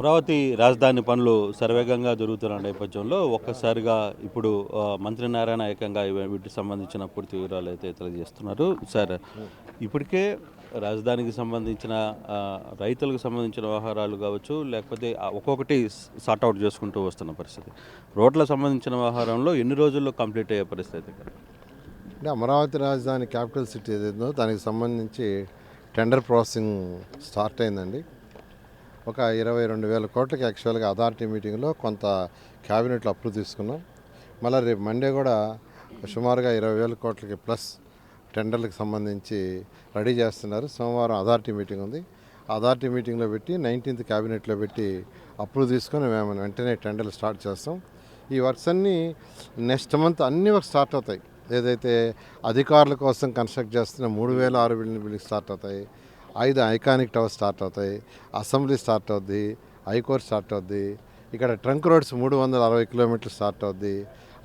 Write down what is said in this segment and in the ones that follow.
అమరావతి రాజధాని పనులు శరవేగంగా జరుగుతున్న నేపథ్యంలో ఒక్కసారిగా ఇప్పుడు మంత్రి నారాయణ ఏకంగా వీటికి సంబంధించిన పూర్తి వివరాలు అయితే తెలియజేస్తున్నారు. సార్, ఇప్పటికే రాజధానికి సంబంధించిన రైతులకు సంబంధించిన వ్యవహారాలు కావచ్చు, లేకపోతే ఒక్కొక్కటి సార్ట్అవుట్ చేసుకుంటూ వస్తున్న పరిస్థితి. రోడ్లకు సంబంధించిన వ్యవహారంలో ఎన్ని రోజుల్లో కంప్లీట్ అయ్యే పరిస్థితి? అంటే అమరావతి రాజధాని క్యాపిటల్ సిటీ ఏదైందో దానికి సంబంధించి టెండర్ ప్రాసెసింగ్ స్టార్ట్ అయిందండి. ఒక 22,000 కోట్లకి యాక్చువల్గా అథారిటీ మీటింగ్లో కొంత క్యాబినెట్లో అప్రూవ్ తీసుకున్నాం. మళ్ళీ రేపు మండే కూడా సుమారుగా 20,000 కోట్లకి ప్లస్ టెండర్లకు సంబంధించి రెడీ చేస్తున్నారు. సోమవారం అథారిటీ మీటింగ్ ఉంది. అథారిటీ మీటింగ్లో పెట్టి 19th క్యాబినెట్లో పెట్టి అప్రూవ్ తీసుకొని మేము వెంటనే టెండర్లు స్టార్ట్ చేస్తాం. ఈ వర్క్స్ అన్నీ నెక్స్ట్ మంత్ అన్ని వర్క్ స్టార్ట్ అవుతాయి. ఏదైతే అధికారుల కోసం కన్స్ట్రక్ట్ చేస్తున్న 3,006 బిల్డింగ్ స్టార్ట్ అవుతాయి, 5 ఐకానిక్ టవర్స్ స్టార్ట్ అవుతాయి, అసెంబ్లీ స్టార్ట్ అవుద్ది, హైకోర్టు స్టార్ట్ అవుద్ది, ఇక్కడ ట్రంక్ రోడ్స్ 360 కిలోమీటర్లు స్టార్ట్ అవుద్ది,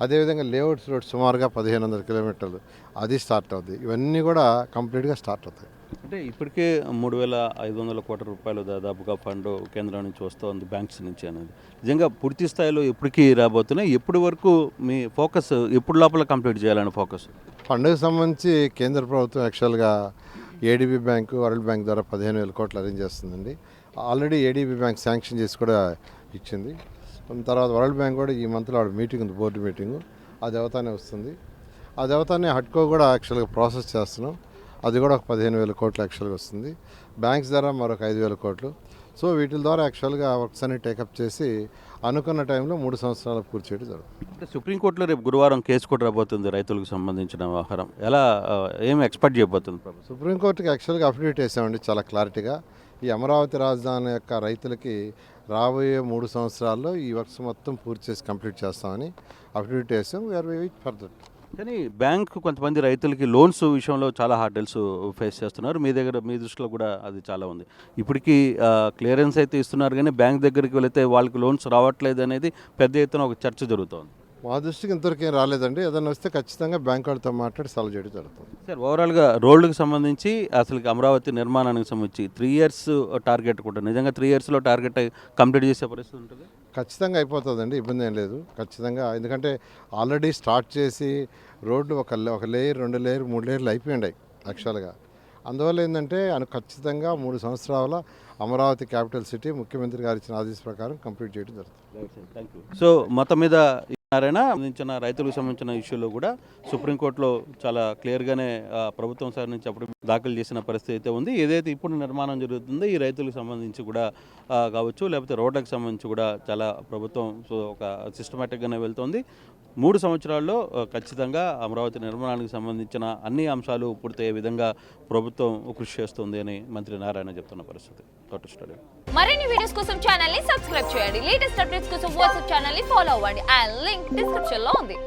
అదేవిధంగా లేఅవుట్స్ రోడ్ సుమారుగా 1,500 కిలోమీటర్లు అది స్టార్ట్ అవుద్ది. ఇవన్నీ కూడా కంప్లీట్గా స్టార్ట్ అవుతాయి. అంటే ఇప్పటికే 3,500 కోట్ల రూపాయలు దాదాపుగా ఫండ్ కేంద్రం నుంచి వస్తుంది, బ్యాంక్స్ నుంచి అనేది నిజంగా పూర్తి స్థాయిలో ఎప్పటికీ రాబోతున్నాయి? ఎప్పటి వరకు మీ ఫోకస్ ఎప్పుడు లోపల కంప్లీట్ చేయాలని ఫోకస్? ఫండ్కి సంబంధించి కేంద్ర ప్రభుత్వం యాక్చువల్గా ఏడీబీ బ్యాంకు, వరల్డ్ బ్యాంక్ ద్వారా 15,000 కోట్లు అరేంజ్ చేస్తుందండి. ఆల్రెడీ ఏడీబీ బ్యాంక్ శాంక్షన్ చేసి కూడా ఇచ్చింది. తర్వాత వరల్డ్ బ్యాంక్ కూడా ఈ మంత్లో వాడు మీటింగ్ ఉంది, బోర్డు మీటింగు, అది అవతానే వస్తుంది. అది అవతానే హట్కో కూడా యాక్చువల్గా ప్రాసెస్ చేస్తున్నాం. అది కూడా ఒక 15,000 కోట్లు యాక్చువల్గా వస్తుంది. బ్యాంక్స్ ద్వారా మరొక 5,000 కోట్లు. సో వీటి ద్వారా యాక్చువల్గా వర్క్స్ అన్ని టేకప్ చేసి అనుకున్న టైంలో 3 సంవత్సరాలు పూర్తి చేయడం జరుగుతుంది. అంటే సుప్రీంకోర్టులో రేపు గురువారం కేసు కూడా రాబోతుంది రైతులకు సంబంధించిన వ్యవహారం. ఎలా ఏం ఎక్స్పెక్ట్ చేయబోతుంది ప్రభుత్వం? సుప్రీంకోర్టుకి యాక్చువల్గా అఫిడవిట్ వేసామండి చాలా క్లారిటీగా. ఈ అమరావతి రాజధాని యొక్క రైతులకి రాబోయే 3 సంవత్సరాల్లో ఈ వర్క్స్ మొత్తం పూర్తి చేసి కంప్లీట్ చేస్తామని అఫిడవిట్ వేసాం. We are wait for that. కానీ బ్యాంక్ కొంతమంది రైతులకి లోన్స్ విషయంలో చాలా హార్డల్స్ ఫేస్ చేస్తున్నారు. మీ దృష్టిలో కూడా అది చాలా ఉంది. ఇప్పటికీ క్లియరెన్స్ అయితే ఇస్తున్నారు, కానీ బ్యాంక్ దగ్గరికి వెళితే వాళ్ళకి లోన్స్ రావట్లేదు అనేది పెద్ద ఎత్తున ఒక చర్చ జరుగుతోంది. మా దృష్టికి ఇంతవరకు ఏం రాలేదండి. ఏదైనా వస్తే ఖచ్చితంగా బ్యాంక్ వాళ్ళతో మాట్లాడి సాల్వ్ చేయడం జరుగుతుంది. సార్, ఓవరాల్గా రోడ్లకు సంబంధించి అసలు అమరావతి నిర్మాణానికి సంబంధించి 3 years టార్గెట్ కూడా నిజంగా 3 yearsలో టార్గెట్ కంప్లీట్ చేసే పరిస్థితి ఉంటుంది? ఖచ్చితంగా అయిపోతుందండి, ఇబ్బంది ఏం లేదు ఖచ్చితంగా. ఎందుకంటే ఆల్రెడీ స్టార్ట్ చేసి రోడ్లు ఒక లేయర్, 2 లేయర్, 3 లేయర్లు అయిపోయింది యాక్చువల్గా. అందువల్ల ఏంటంటే ఖచ్చితంగా 3 సంవత్సరాల అమరావతి క్యాపిటల్ సిటీ ముఖ్యమంత్రి గారు ఇచ్చిన ఆదేశం ప్రకారం కంప్లీట్ చేయడం జరుగుతుంది. సో మొత్తం మీద నారాయణ సంబంధించిన రైతులకు సంబంధించిన ఇష్యూలో కూడా సుప్రీంకోర్టులో చాలా క్లియర్గానే ప్రభుత్వం సార్ నుంచి అప్పుడు దాఖలు చేసిన పరిస్థితి అయితే ఉంది. ఏదైతే ఇప్పుడు నిర్మాణం జరుగుతుందో ఈ రైతులకు సంబంధించి కూడా కావచ్చు, లేకపోతే రోడ్లకు సంబంధించి కూడా చాలా ప్రభుత్వం ఒక సిస్టమేటిక్గానే వెళ్తుంది. 3 సంవత్సరాల్లో ఖచ్చితంగా అమరావతి నిర్మాణానికి సంబంధించిన అన్ని అంశాలు పూర్తయ్యే విధంగా ప్రభుత్వం కృషి చేస్తుంది అని మంత్రి నారాయణ చెప్తున్న పరిస్థితి. మరిన్ని వీడియోస్ కోసం ఛానల్ ని సబ్స్క్రైబ్ చేయండి. లేటెస్ట్ అప్డేట్స్ కోసం వాట్సాప్ ఛానల్ ని ఫాలో అవ్వండి. అండ్ లింక్ డిస్క్రిప్షన్ లో ఉంది.